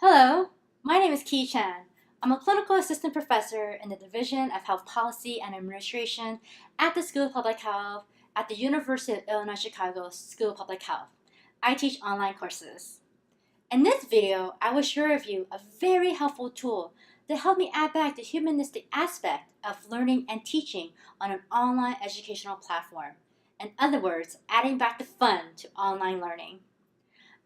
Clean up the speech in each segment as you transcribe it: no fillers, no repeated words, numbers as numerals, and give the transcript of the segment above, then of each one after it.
Hello, my name is Ki Chan. I'm a clinical assistant professor in the Division of Health Policy and Administration at the School of Public Health at the University of Illinois Chicago School of Public Health. I teach online courses. In this video, I will share with you a very helpful tool to help me add back the humanistic aspect of learning and teaching on an online educational platform. In other words, adding back the fun to online learning.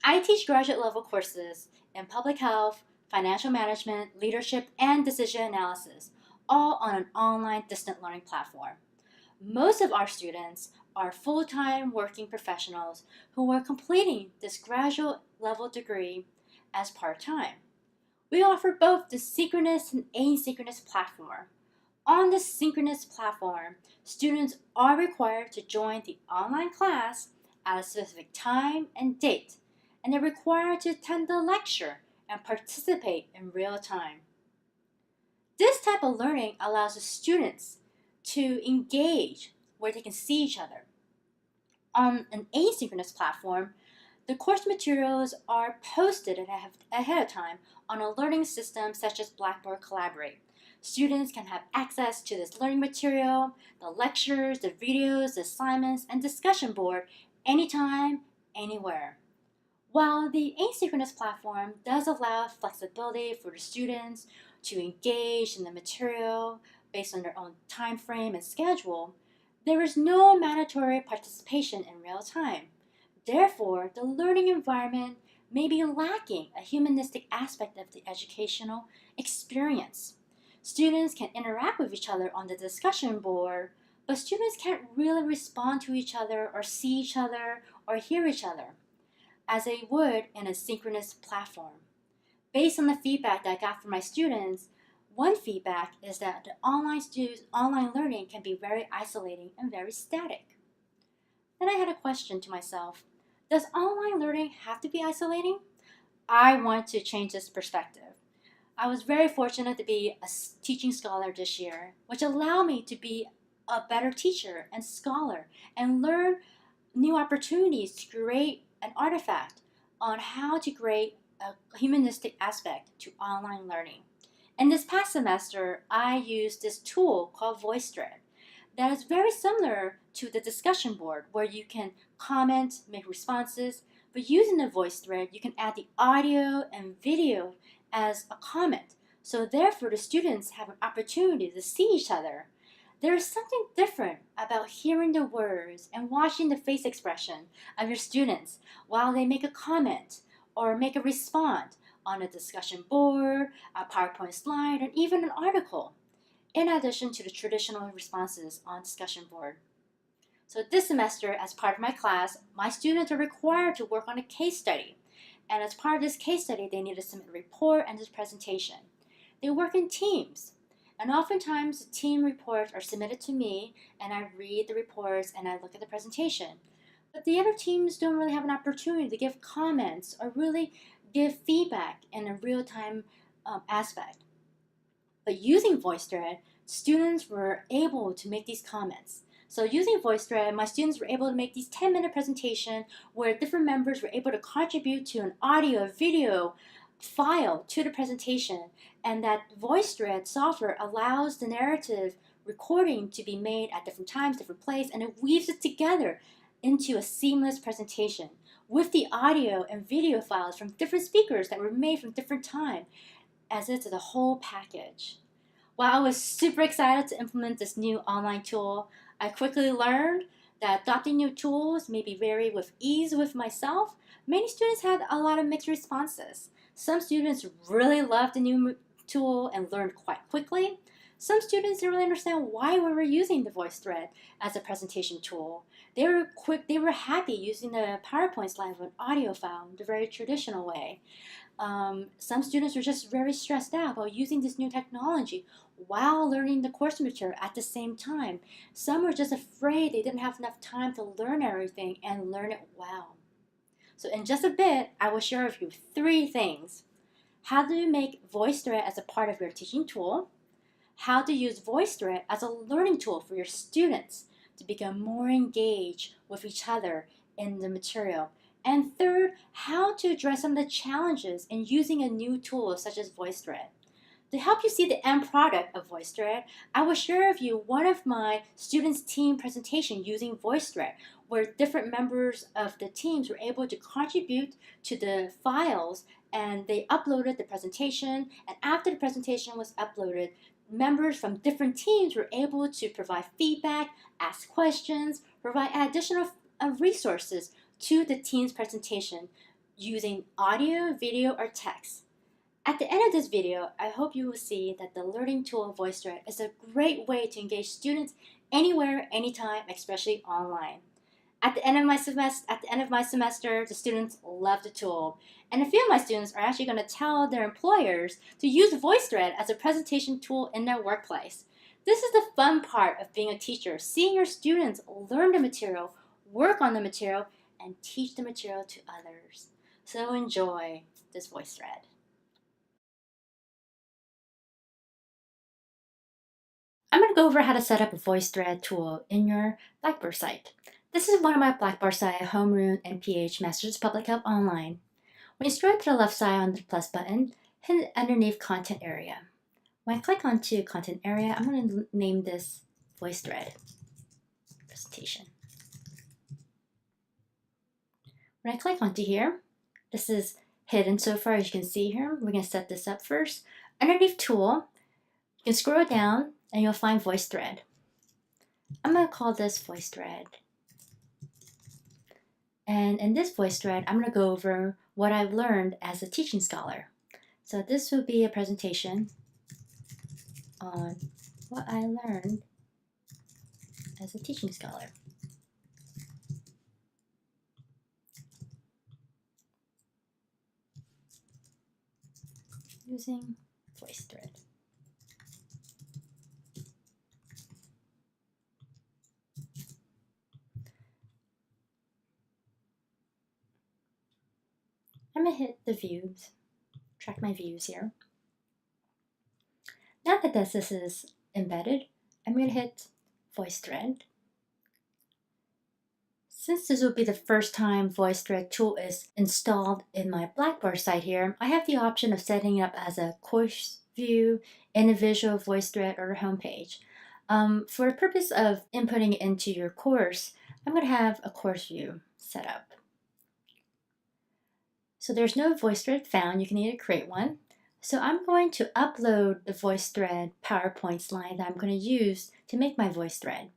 I teach graduate level courses in public health, financial management, leadership, and decision analysis, all on an online distant learning platform. Most of our students are full-time working professionals who are completing this graduate level degree as part-time. We offer both the synchronous and asynchronous platform. On the synchronous platform, students are required to join the online class at a specific time and date, and they're required to attend the lecture and participate in real time. This type of learning allows the students to engage where they can see each other. On an asynchronous platform, the course materials are posted ahead of time on a learning system such as Blackboard Collaborate. Students can have access to this learning material, the lectures, the videos, the assignments, and discussion board anytime, anywhere. While the asynchronous platform does allow flexibility for the students to engage in the material based on their own time frame and schedule, there is no mandatory participation in real time. Therefore, the learning environment may be lacking a humanistic aspect of the educational experience. Students can interact with each other on the discussion board, but students can't really respond to each other or see each other or hear each other as they would in a synchronous platform. Based on the feedback that I got from my students, one feedback is that the online learning can be very isolating and very static. Then I had a question to myself, does online learning have to be isolating? I want to change this perspective. I was very fortunate to be a teaching scholar this year, which allowed me to be a better teacher and scholar and learn new opportunities to create an artifact on how to create a humanistic aspect to online learning. In this past semester, I used this tool called Voicethread that is very similar to the discussion board where you can comment, make responses, but using the Voicethread, you can add the audio and video as a comment. So therefore, the students have an opportunity to see each other. There is something different about hearing the words and watching the face expression of your students while they make a comment or make a response on a discussion board, a PowerPoint slide, and even an article, in addition to the traditional responses on discussion board. So this semester, as part of my class, my students are required to work on a case study. And as part of this case study, they need to submit a report and this presentation. They work in teams. And oftentimes, the team reports are submitted to me, and I read the reports and I look at the presentation. But the other teams don't really have an opportunity to give comments or really give feedback in a real-time aspect. But using Voicethread, students were able to make these comments. So using Voicethread, my students were able to make these 10-minute presentations where different members were able to contribute to an audio, video file to the presentation, and that Voicethread software allows the narrative recording to be made at different times, different places, and it weaves it together into a seamless presentation with the audio and video files from different speakers that were made from different time as it's the whole package. While I was super excited to implement this new online tool, I quickly learned that adopting new tools may be very with ease with myself. Many students had a lot of mixed responses. Some students really loved the new tool and learned quite quickly. Some students didn't really understand why we were using the Voicethread as a presentation tool. They were happy using the PowerPoint slide with an audio file the very traditional way. Some students were just very stressed out about using this new technology while learning the course material at the same time. Some were just afraid they didn't have enough time to learn everything and learn it well. So in just a bit, I will share with you 3 things. How to make Voicethread as a part of your teaching tool, how to use Voicethread as a learning tool for your students to become more engaged with each other in the material, And third, how to address some of the challenges in using a new tool such as Voicethread. To help you see the end product of Voicethread, I will share with you one of my students' team presentation using Voicethread, where different members of the teams were able to contribute to the files and they uploaded the presentation. And after the presentation was uploaded, members from different teams were able to provide feedback, ask questions, provide additional resources to the team's presentation using audio, video, or text. At the end of this video, I hope you will see that the learning tool Voicethread is a great way to engage students anywhere, anytime, especially online. At the end of my semester, the students love the tool. And a few of my students are actually going to tell their employers to use Voicethread as a presentation tool in their workplace. This is the fun part of being a teacher, seeing your students learn the material, work on the material, and teach the material to others. So enjoy this Voicethread. I'm going to go over how to set up a Voicethread tool in your Blackboard site. This is one of my Blackboard site, Homeroom NPH Masters of Public Health Online. When you scroll to the left side on the plus button, hit it underneath Content Area. When I click onto Content Area, I'm going to name this Voicethread Presentation. When I click onto here, this is hidden so far as you can see here. We're going to set this up first. Underneath Tool, you can scroll down and you'll find Voicethread. I'm going to call this Voicethread. And in this Voicethread, I'm going to go over what I've learned as a teaching scholar. So this will be a presentation on what I learned as a teaching scholar. Using Voicethread. I'm going to hit the views, track my views here. Now that this is embedded, I'm going to hit Voicethread. Since this will be the first time Voicethread tool is installed in my Blackboard site here, I have the option of setting it up as a course view, individual Voicethread, or homepage. For the purpose of inputting it into your course, I'm going to have a course view set up. So there's no Voicethread found. You can either create one. So I'm going to upload the Voicethread PowerPoint slide that I'm going to use to make my Voicethread.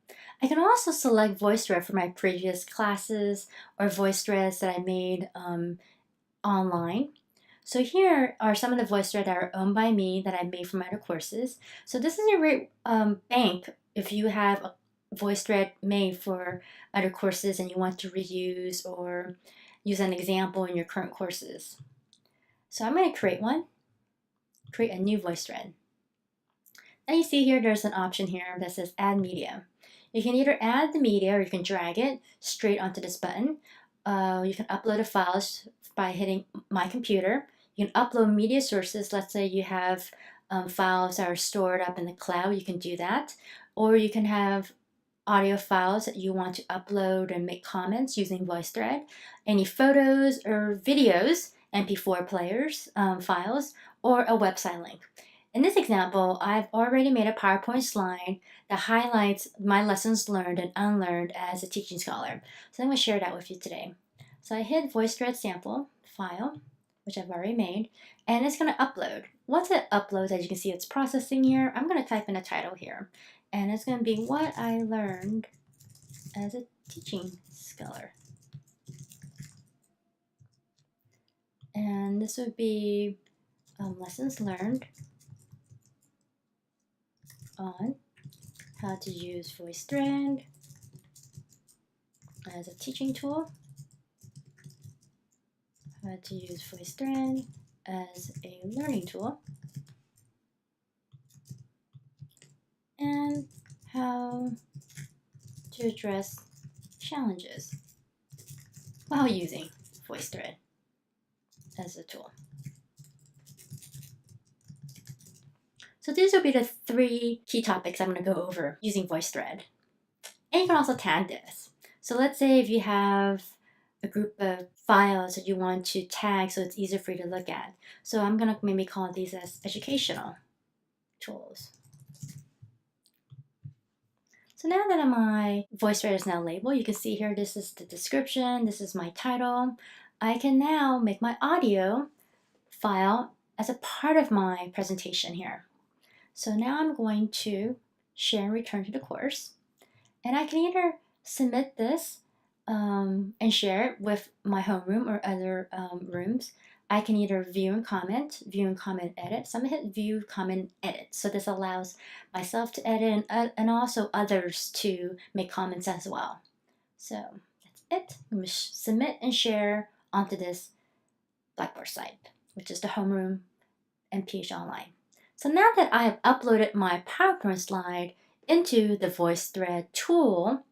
I can also select Voicethread for my previous classes or Voicethreads that I made online. So here are some of the Voicethread that are owned by me that I made from other courses. So this is a great bank if you have a Voicethread made for other courses and you want to reuse or use an example in your current courses. So I'm going to create one, create a new Voicethread. Now you see here there's an option here that says Add Media. You can either add the media or you can drag it straight onto this button. You can upload the files by hitting My Computer. You can upload media sources. Let's say you have files that are stored up in the cloud, you can do that. Or you can have audio files that you want to upload and make comments using Voicethread. Any photos or videos, MP4 players, files, or a website link. In this example, I've already made a PowerPoint slide that highlights my lessons learned and unlearned as a teaching scholar. So I'm going to share that with you today. So I hit Voicethread sample file, which I've already made, and it's going to upload. Once it uploads, as you can see, it's processing here. I'm going to type in a title here, and it's going to be What I Learned as a Teaching Scholar. And this would be lessons learned on how to use Voicethread as a teaching tool, how to use Voicethread as a learning tool, and how to address challenges while using Voicethread as a tool. So these will be the 3 key topics I'm going to go over using Voicethread. And you can also tag this. So let's say if you have a group of files that you want to tag so it's easier for you to look at. So I'm going to maybe call these as educational tools. So now that my Voicethread is now labeled, you can see here this is the description, this is my title. I can now make my audio file as a part of my presentation here. So now I'm going to share and return to the course. And I can either submit this and share it with my homeroom or other rooms. I can either view and comment, edit. So I'm going to hit view, comment, edit. So this allows myself to edit and also others to make comments as well. So that's it. I'm going to submit and share onto this Blackboard site, which is the homeroom and PH Online. So now that I have uploaded my PowerPoint slide into the Voicethread tool,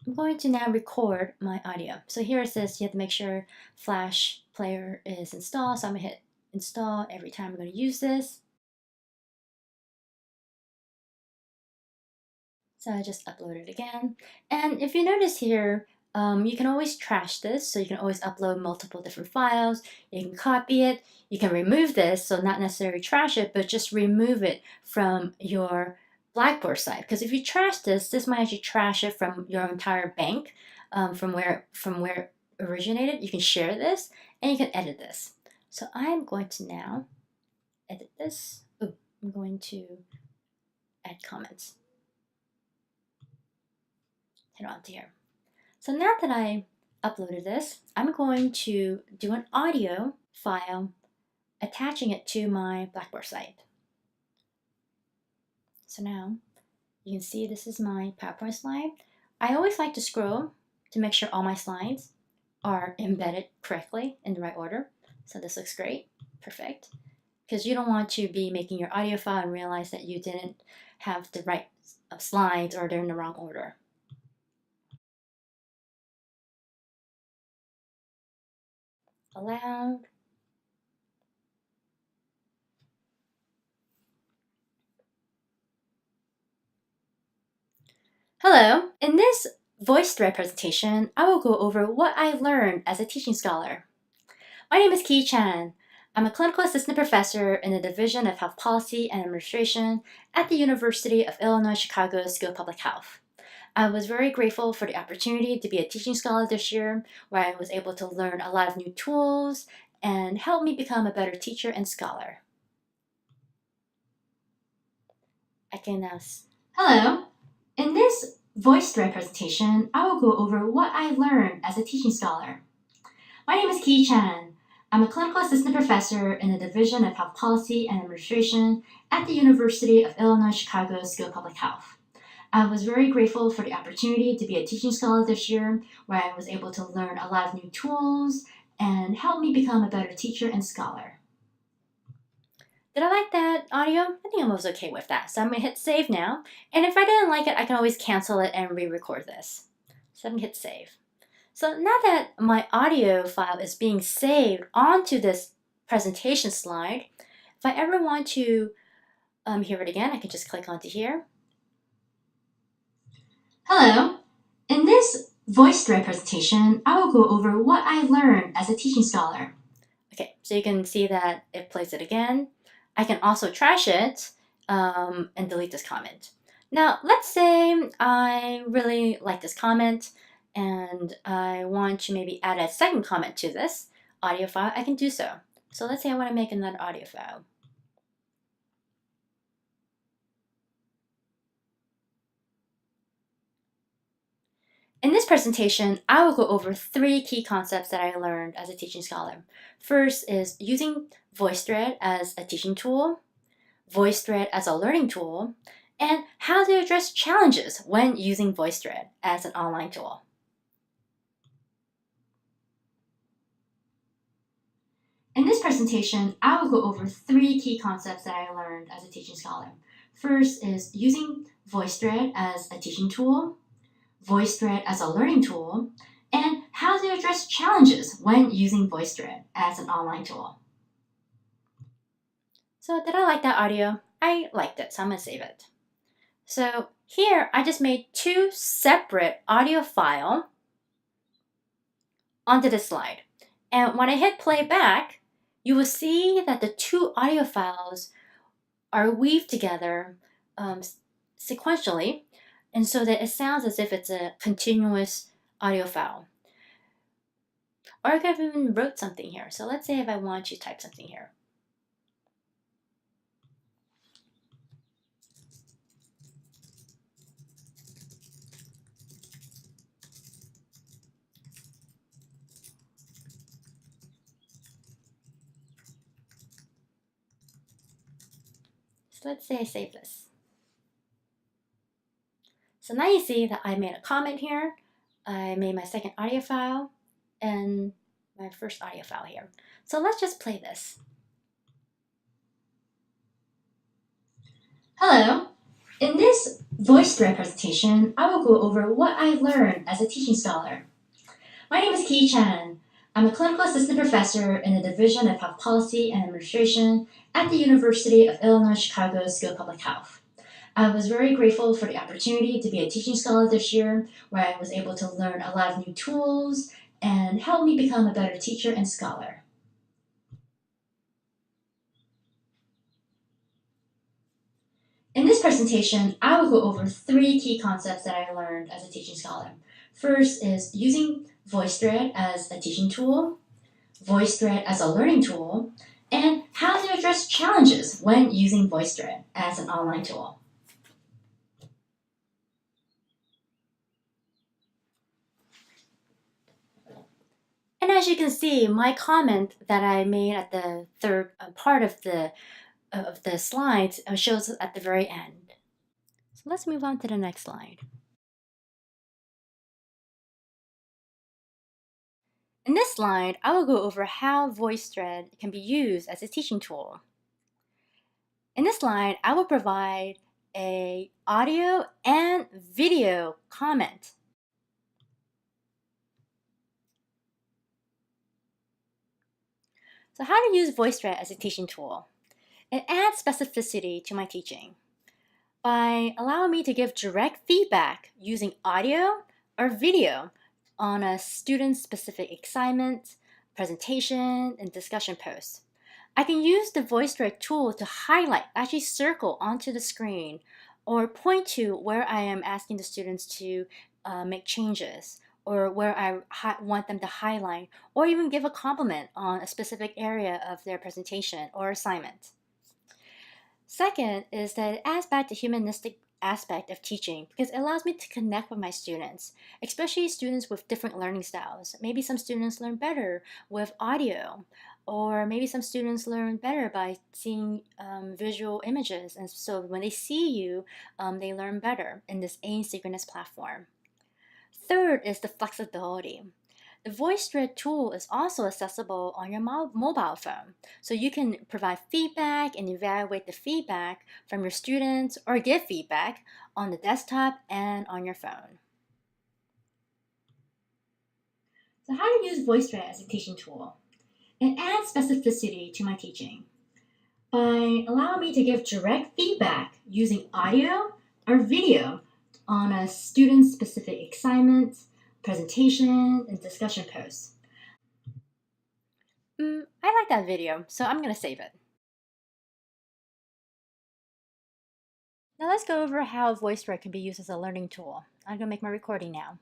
I'm going to now record my audio. So here it says you have to make sure Flash Player is installed. So I'm going to hit install every time I'm going to use this. So I just upload it again. And if you notice here, you can always trash this. So you can always upload multiple different files. You can copy it. You can remove this. So not necessarily trash it, but just remove it from your Blackboard site. Because if you trash this might actually trash it from your entire bank, from where it originated. You can share this and you can edit this. So I'm going to now edit this. Ooh, I'm going to add comments. Hit onto here. So now that I uploaded this, I'm going to do an audio file attaching it to my Blackboard site. So now you can see this is my PowerPoint slide. I always like to scroll to make sure all my slides are embedded correctly in the right order. So this looks great, perfect. Because you don't want to be making your audio file and realize that you didn't have the right slides or they're in the wrong order. Allowed. Hello. In this Voicethread presentation, I will go over what I learned as a teaching scholar. My name is Ki Chan. I'm a clinical assistant professor in the Division of Health Policy and Administration at the University of Illinois Chicago School of Public Health. I was very grateful for the opportunity to be a teaching scholar this year, where I was able to learn a lot of new tools and help me become a better teacher and scholar. I can now. Hello. In this Voicethread presentation, I will go over what I learned as a teaching scholar. My name is Ki Chan. I'm a clinical assistant professor in the Division of Health Policy and Administration at the University of Illinois Chicago School of Public Health. I was very grateful for the opportunity to be a teaching scholar this year, where I was able to learn a lot of new tools and help me become a better teacher and scholar. Did I like that audio? I think I was okay with that. So I'm going to hit save now. And if I didn't like it, I can always cancel it and re-record this. So I'm going to hit save. So now that my audio file is being saved onto this presentation slide, if I ever want to hear it again, I can just click onto here. Hello. In this Voicethread presentation, I will go over what I learned as a teaching scholar. Okay, so you can see that it plays it again. I can also trash it and delete this comment. Now, let's say I really like this comment and I want to maybe add a second comment to this audio file. I can do so. So let's say I want to make another audio file. In this presentation, I will go over 3 key concepts that I learned as a teaching scholar. First is using Voicethread as a teaching tool, Voicethread as a learning tool, and how to address challenges when using Voicethread as an online tool. In this presentation, I will go over 3 key concepts that I learned as a teaching scholar. First is using Voicethread as a teaching tool, Voicethread as a learning tool, and how to address challenges when using Voicethread as an online tool. So did I like that audio? I liked it, so I'm going to save it. So here I just made 2 separate audio files onto this slide. And when I hit play back, you will see that the two audio files are weaved together sequentially, and so that it sounds as if it's a continuous audio file. Or I could have even wrote something here. So let's say if I want to type something here. So let's say I save this. So now you see that I made a comment here, I made my second audio file, and my first audio file here. So let's just play this. Hello. In this Voicethread presentation, I will go over what I learned as a teaching scholar. My name is Ki Chan. I'm a clinical assistant professor in the Division of Health Policy and Administration at the University of Illinois Chicago School of Public Health. I was very grateful for the opportunity to be a teaching scholar this year, where I was able to learn a lot of new tools and help me become a better teacher and scholar. In this presentation, I will go over 3 key concepts that I learned as a teaching scholar. First is using Voicethread as a teaching tool, Voicethread as a learning tool, and how to address challenges when using Voicethread as an online tool. And as you can see, my comment that I made at the third part of the slides shows at the very end. So let's move on to the next slide. In this slide, I will go over how Voicethread can be used as a teaching tool. In this slide, I will provide an audio and video comment. So how to use Voicethread as a teaching tool? It adds specificity to my teaching by allowing me to give direct feedback using audio or video on a student's specific assignment, presentation, and discussion posts. I can use the Voicethread tool to highlight, actually circle onto the screen, or point to where I am asking the students to make changes, or where I want them to highlight, or even give a compliment on a specific area of their presentation or assignment. Second is that it adds back the humanistic aspect of teaching because it allows me to connect with my students, especially students with different learning styles. Maybe some students learn better with audio, or maybe some students learn better by seeing visual images. And so when they see you, they learn better in this asynchronous platform. Third is the flexibility. The Voicethread tool is also accessible on your mobile phone, so you can provide feedback and evaluate the feedback from your students or give feedback on the desktop and on your phone. So how to use Voicethread as a teaching tool? It adds specificity to my teaching by allowing me to give direct feedback using audio or video on a student's specific assignment, presentation, and discussion posts. I like that video, so I'm going to save it. Now let's go over how Voicethread can be used as a learning tool. I'm going to make my recording now.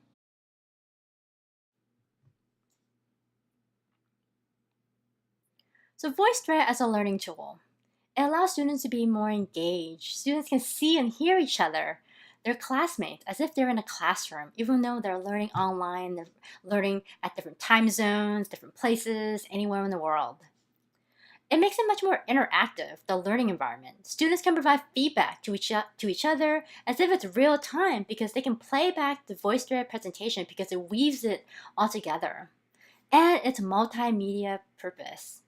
So Voicethread as a learning tool. It allows students to be more engaged. Students can see and hear each other, their classmates, as if they're in a classroom, even though they're learning online, they're learning at different time zones, different places, anywhere in the world. It makes it much more interactive, the learning environment. Students can provide feedback to each other as if it's real time because they can play back the Voicethread presentation because it weaves it all together. And it's multimedia purpose.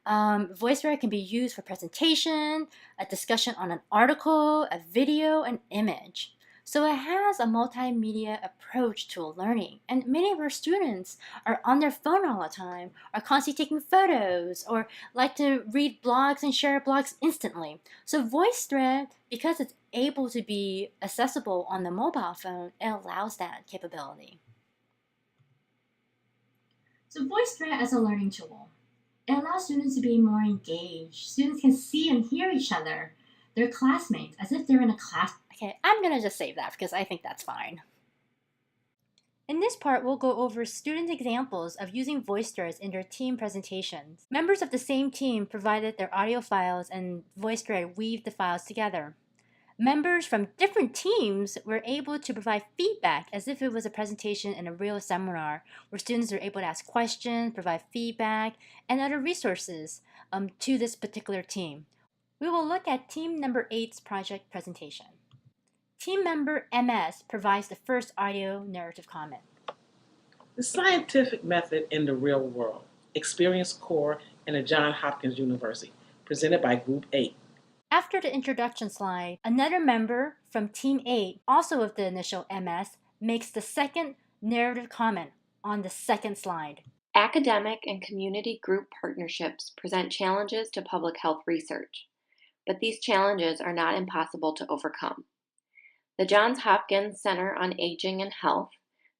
Voicethread can be used for presentation, a discussion on an article, a video, an image. So it has a multimedia approach to learning. And many of our students are on their phone all the time, are constantly taking photos, or like to read blogs and share blogs instantly. So Voicethread, because it's able to be accessible on the mobile phone, it allows that capability. So Voicethread as a learning tool. It allows students to be more engaged. Students can see and hear each other, their classmates, as if they're in a class. Okay, I'm gonna just save that because I think that's fine. In this part, we'll go over student examples of using VoiceThreads in their team presentations. Members of the same team provided their audio files and VoiceThread weaved the files together. Members from different teams were able to provide feedback as if it was a presentation in a real seminar where students are able to ask questions, provide feedback, and other resources to this particular team. We will look at team number 8's project presentation. Team member MS provides the first audio narrative comment. The scientific method in the real world, Experience Core in the Johns Hopkins University, presented by Group 8. After the introduction slide, another member from Team 8, also with the initial MS, makes the second narrative comment on the second slide. Academic and community group partnerships present challenges to public health research, but these challenges are not impossible to overcome. The Johns Hopkins Center on Aging and Health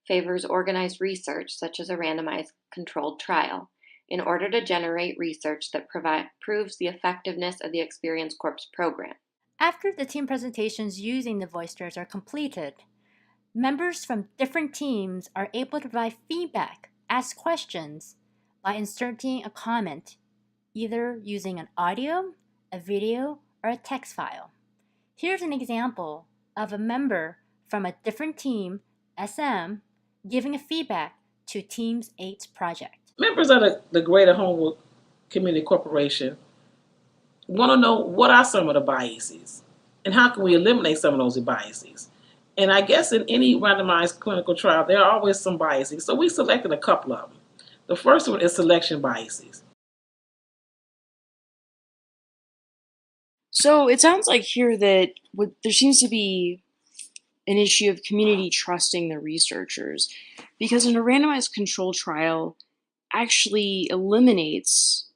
favors organized research, such as a randomized controlled trial, in order to generate research that proves the effectiveness of the Experience Corps program. After the team presentations using the VoiceThreads are completed, members from different teams are able to provide feedback, ask questions by inserting a comment, either using an audio, a video, or a text file. Here's an example of a member from a different team, SM, giving a feedback to Team 8's project. Members of the Greater Homewood Community Corporation want to know what are some of the biases and how can we eliminate some of those biases. And I guess in any randomized clinical trial, there are always some biases. So we selected a couple of them. The first one is selection biases. So it sounds like here that there seems to be an issue of community trusting the researchers, because in a randomized control trial actually eliminates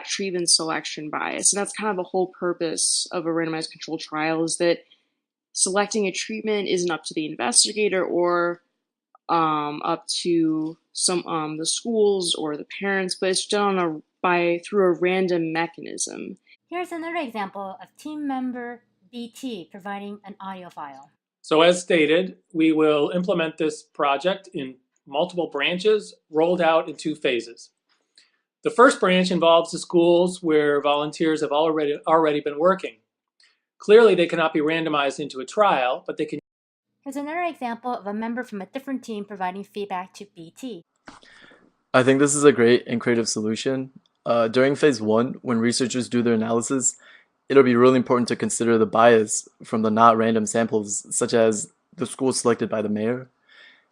treatment selection bias. And that's kind of the whole purpose of a randomized control trial, is that selecting a treatment isn't up to the investigator or up to the schools or the parents, but it's done through a random mechanism. Here's another example of team member BT providing an audio file. So as stated, we will implement this project in multiple branches rolled out in 2 phases. The first branch involves the schools where volunteers have already been working. Clearly, they cannot be randomized into a trial, but they can. Here's another example of a member from a different team providing feedback to BT. I think this is a great and creative solution. During phase 1, when researchers do their analysis, it'll be really important to consider the bias from the not random samples, such as the schools selected by the mayor.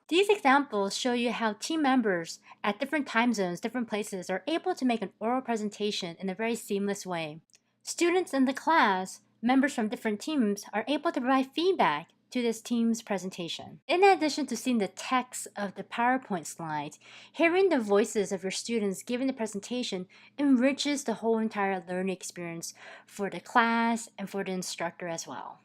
These examples show you how team members at different time zones, different places, are able to make an oral presentation in a very seamless way. Students in the class, members from different teams, are able to provide feedback to this team's presentation. In addition to seeing the text of the PowerPoint slides, hearing the voices of your students giving the presentation enriches the whole entire learning experience for the class and for the instructor as well.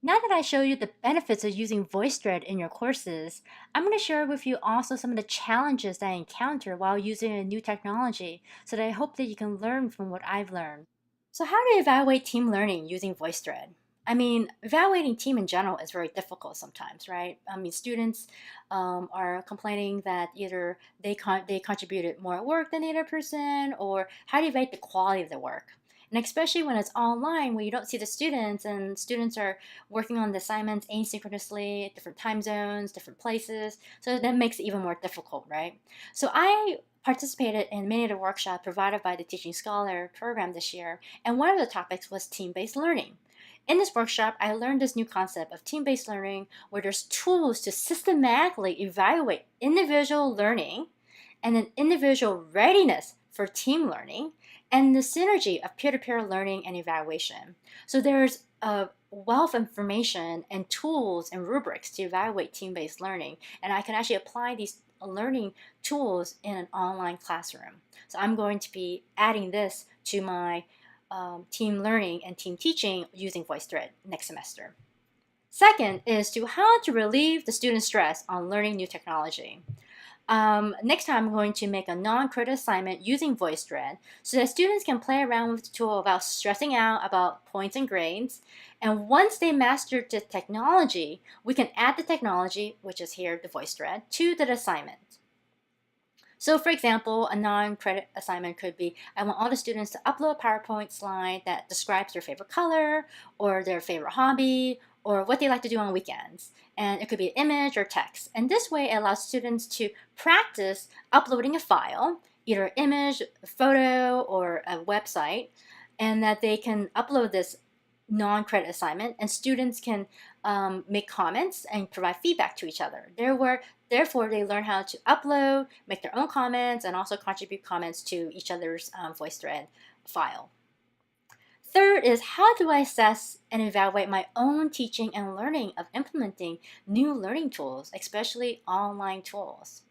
Now that I show you the benefits of using VoiceThread in your courses, I'm going to share with you also some of the challenges that I encounter while using a new technology, so that I hope that you can learn from what I've learned. So how to evaluate team learning using VoiceThread? I mean, evaluating team in general is very difficult sometimes, right? I mean, students are complaining that either they contributed more work than the other person, or how do you evaluate the quality of the work? And especially when it's online, where you don't see the students, and students are working on the assignments asynchronously at different time zones, different places. So that makes it even more difficult, right? So I participated in many of the workshops provided by the Teaching Scholar program this year, and one of the topics was team-based learning. In this workshop, I learned this new concept of team-based learning, where there's tools to systematically evaluate individual learning and an individual readiness for team learning, and the synergy of peer-to-peer learning and evaluation. So there's a wealth of information and tools and rubrics to evaluate team-based learning, and I can actually apply these learning tools in an online classroom. So I'm going to be adding this to my team learning and team teaching using VoiceThread next semester. Second is how to relieve the student stress on learning new technology. Next time, I'm going to make a non-credit assignment using Voicethread so that students can play around with the tool without stressing out about points and grades. And once they master the technology, we can add the technology, which is here, the Voicethread, to the assignment. So for example, a non-credit assignment could be, I want all the students to upload a PowerPoint slide that describes their favorite color or their favorite hobby or what they like to do on weekends. And it could be an image or text. And this way it allows students to practice uploading a file, either an image, a photo, or a website, and that they can upload this non-credit assignment and students can make comments and provide feedback to each other. Therefore, they learn how to upload, make their own comments, and also contribute comments to each other's Voicethread file. Third is, how do I assess and evaluate my own teaching and learning of implementing new learning tools, especially online tools?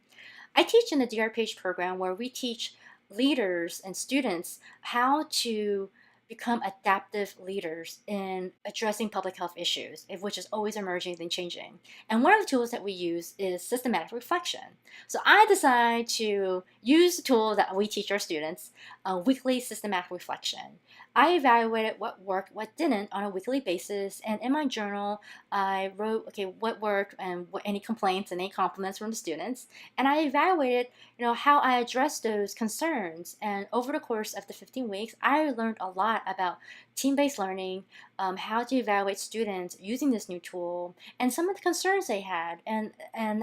I teach in the DRPH program where we teach leaders and students how to become adaptive leaders in addressing public health issues, which is always emerging and changing. And one of the tools that we use is systematic reflection. So I decide to use the tool that we teach our students, weekly systematic reflection. I evaluated what worked, what didn't on a weekly basis, and in my journal, I wrote, okay, what worked and any complaints and any compliments from the students, and I evaluated, how I addressed those concerns. And over the course of the 15 weeks, I learned a lot about team-based learning, how to evaluate students using this new tool, and some of the concerns they had, and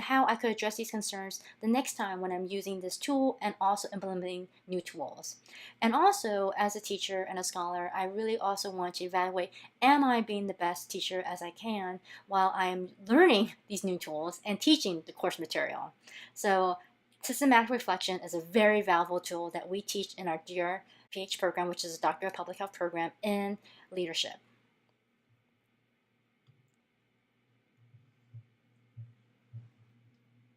how I could address these concerns the next time when I'm using this tool and also implementing new tools. And also, as a teacher and a scholar, I really also want to evaluate, am I being the best teacher as I can while I'm learning these new tools and teaching the course material? So systematic reflection is a very valuable tool that we teach in our DRPH program, which is a Doctor of Public Health program in leadership.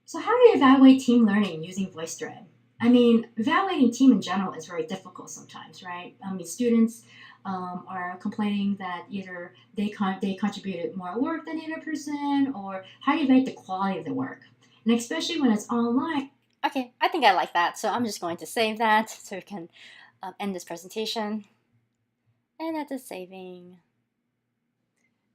So how do you evaluate team learning using Voicethread? I mean, evaluating team in general is very difficult sometimes, right? I mean, students are complaining that either they contributed more work than the other person, or how do you evaluate the quality of the work? And especially when it's online. Okay, I think I like that, so I'm just going to save that so we can end this presentation. And that is saving.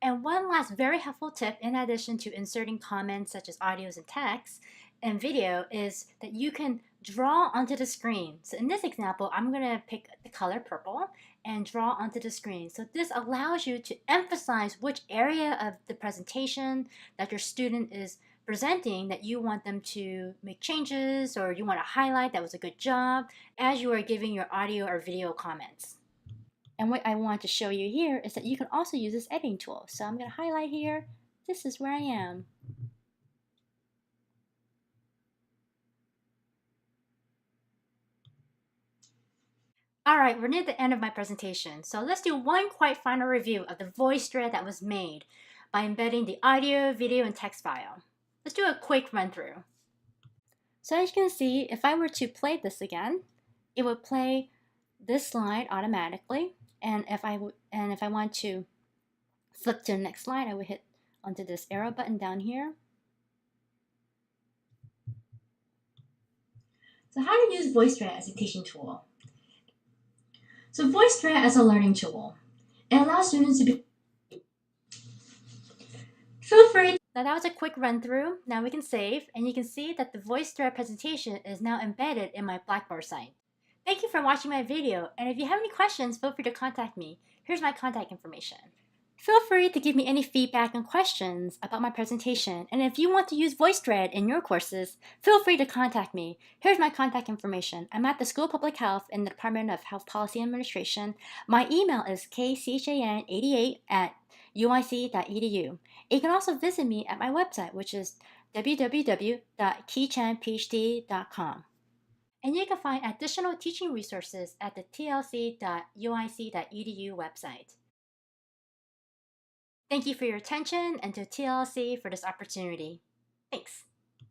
And one last very helpful tip, in addition to inserting comments such as audios and text and video, is that you can draw onto the screen. So in this example, I'm going to pick the color purple and draw onto the screen. So this allows you to emphasize which area of the presentation that your student is presenting that you want them to make changes, or you want to highlight that was a good job as you are giving your audio or video comments. And what I want to show you here is that you can also use this editing tool. So I'm going to highlight here. This is where I am. All right, we're near the end of my presentation. So let's do one quite final review of the Voicethread that was made by embedding the audio, video, and text file. Let's do a quick run through. So as you can see, if I were to play this again, it would play this slide automatically. And if I want to flip to the next slide, I would hit onto this arrow button down here. So how to use Voicethread as a teaching tool? So Voicethread as a learning tool, it allows students to be. Feel free. Now that was a quick run through. Now we can save, and you can see that the Voicethread presentation is now embedded in my Blackboard site. Thank you for watching my video, and if you have any questions, feel free to contact me. Here's my contact information. Feel free to give me any feedback and questions about my presentation, and if you want to use Voicethread in your courses, feel free to contact me. Here's my contact information. I'm at the School of Public Health in the Department of Health Policy and Administration. My email is kchan88@uic.edu. You can also visit me at my website, which is www.keychanphd.com. And you can find additional teaching resources at the tlc.uic.edu website. Thank you for your attention, and to TLC for this opportunity. Thanks.